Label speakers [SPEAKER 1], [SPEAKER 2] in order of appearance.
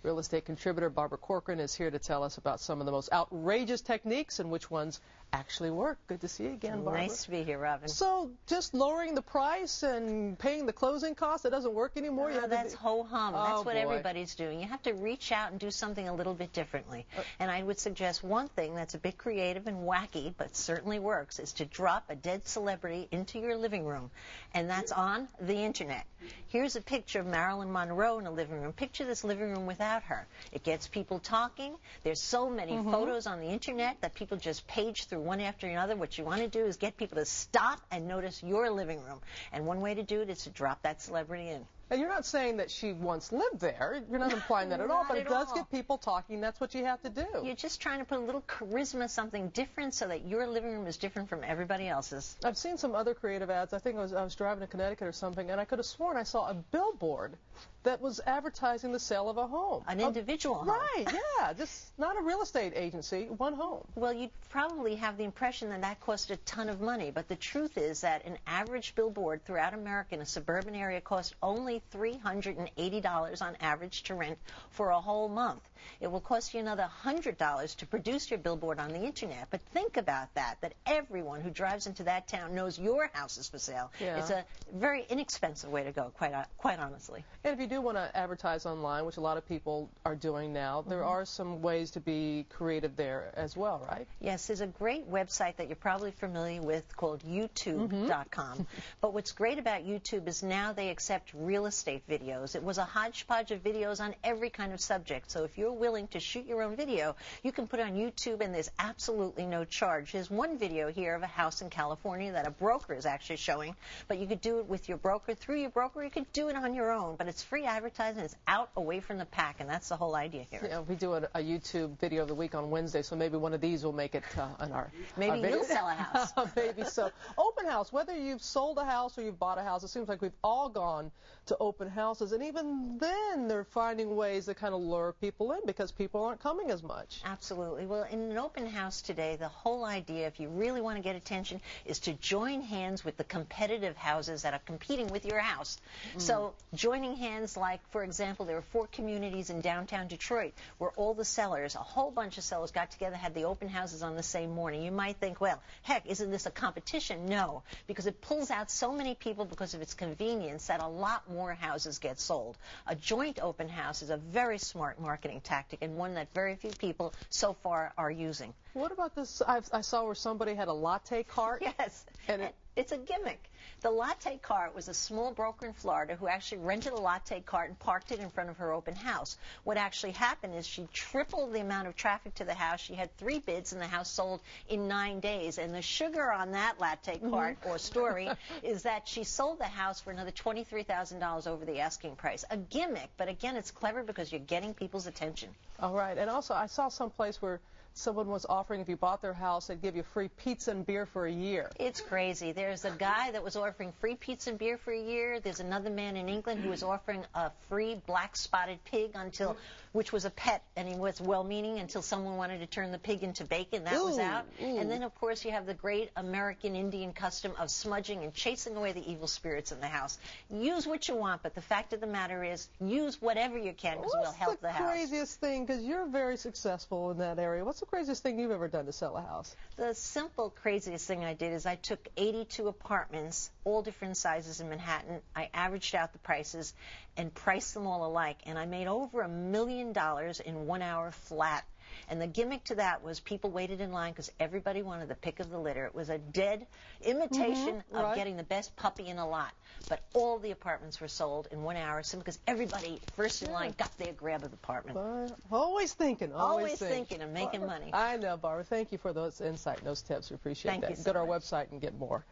[SPEAKER 1] Real estate contributor Barbara Corcoran is here to tell us about some of the most outrageous techniques and which ones actually work. Good to see you again, Barbara.
[SPEAKER 2] Nice to be here, Robin.
[SPEAKER 1] So just lowering the price and paying the closing costs, it doesn't work anymore?
[SPEAKER 2] No, that's ho-hum.
[SPEAKER 1] Oh,
[SPEAKER 2] that's what
[SPEAKER 1] boy.
[SPEAKER 2] everybody's doing. You have to reach out and do something a little bit differently. And I would suggest one thing that's a bit creative and wacky, but certainly works, is to drop a dead celebrity into your living room. And that's on the internet. Here's a picture of Marilyn Monroe in a living room. Picture this living room without her. It gets people talking. There's so many photos on the internet that people just page through one after another. What you want to do is get people to stop and notice your living room. And one way to do it is to drop that celebrity in.
[SPEAKER 1] And you're not saying that she once lived there. You're not implying that at all, but it does get people talking. That's what you have to do.
[SPEAKER 2] You're just trying to put a little charisma, something different, so that your living room is different from everybody else's.
[SPEAKER 1] I've seen some other creative ads. I think I was driving to Connecticut or something, and I could have sworn I saw a billboard that was advertising the sale of a home.
[SPEAKER 2] An individual home.
[SPEAKER 1] Right, yeah. Just not a real estate agency, one home.
[SPEAKER 2] Well, you'd probably have the impression that that cost a ton of money, but the truth is that an average billboard throughout America in a suburban area costs only $380 on average to rent for a whole month. It will cost you another $100 to produce your billboard on the internet. But think about that everyone who drives into that town knows your house is for sale.
[SPEAKER 1] Yeah.
[SPEAKER 2] It's a very inexpensive way to go, quite honestly.
[SPEAKER 1] And if you do want to advertise online, which a lot of people are doing now, there are some ways to be creative there as well, right?
[SPEAKER 2] Yes, there's a great website that you're probably familiar with called YouTube.com. But what's great about YouTube is now they accept real estate videos. It was a hodgepodge of videos on every kind of subject. So if you're willing to shoot your own video, you can put it on YouTube and there's absolutely no charge. There's one video here of a house in California that a broker is actually showing, but you could do it with your broker, through your broker. You could do it on your own, but it's free advertising. It's out away from the pack, and that's the whole idea here.
[SPEAKER 1] Yeah, we do a YouTube video of the week on Wednesday, so maybe one of these will make it on our
[SPEAKER 2] Maybe
[SPEAKER 1] video.
[SPEAKER 2] you'll sell a house.
[SPEAKER 1] Maybe so. Open house, whether you've sold a house or you've bought a house, it seems like we've all gone to open houses, and even then they're finding ways to kind of lure people in because people aren't coming as much.
[SPEAKER 2] Absolutely. Well, in an open house today, the whole idea, if you really want to get attention, is to join hands with the competitive houses that are competing with your house. So joining hands, like, for example, there are 4 communities in downtown Detroit where all the sellers, a whole bunch of sellers got together, had the open houses on the same morning. You might think, well, heck, isn't this a competition? No, because it pulls out so many people because of its convenience that a lot more houses get sold. A joint open house is a very smart marketing tactic and one that very few people so far are using.
[SPEAKER 1] What about this? I saw where somebody had a latte cart.
[SPEAKER 2] Yes,
[SPEAKER 1] And
[SPEAKER 2] it's a gimmick. The latte cart was a small broker in Florida who actually rented a latte cart and parked it in front of her open house. What actually happened is she tripled the amount of traffic to the house. She had 3 bids and the house sold in 9 days. And the sugar on that latte cart or story is that she sold the house for another $23,000 over the asking price. A gimmick, but again, it's clever because you're getting people's attention.
[SPEAKER 1] All right. And also, I saw some place where someone was offering if you bought their house, they'd give you free pizza and beer for a year.
[SPEAKER 2] It's crazy. There's a guy that was offering free pizza and beer for a year. There's another man in England who was offering a free black-spotted pig which was a pet, and he was well-meaning until someone wanted to turn the pig into bacon. That was out. And then, of course, you have the great American Indian custom of smudging and chasing away the evil spirits in the house. Use what you want, but the fact of the matter is use whatever you can because we'll help the house.
[SPEAKER 1] What's the craziest thing, because you're very successful in that area, what's the craziest thing you've ever done to sell a house?
[SPEAKER 2] The simple craziest thing I did is I took 82 apartments, all different sizes in Manhattan. I averaged out the prices and priced them all alike, and I made over $1 million in 1 hour flat. And the gimmick to that was people waited in line because everybody wanted the pick of the litter. It was a dead imitation of getting the best puppy in a lot. But all the apartments were sold in 1 hour simply because everybody first in line got their grab of the apartment.
[SPEAKER 1] Always thinking.
[SPEAKER 2] Always thinking and making money.
[SPEAKER 1] I know, Barbara. Thank you for those insight and those tips. We appreciate that.
[SPEAKER 2] Thank you so
[SPEAKER 1] Go to our
[SPEAKER 2] much.
[SPEAKER 1] website and get more.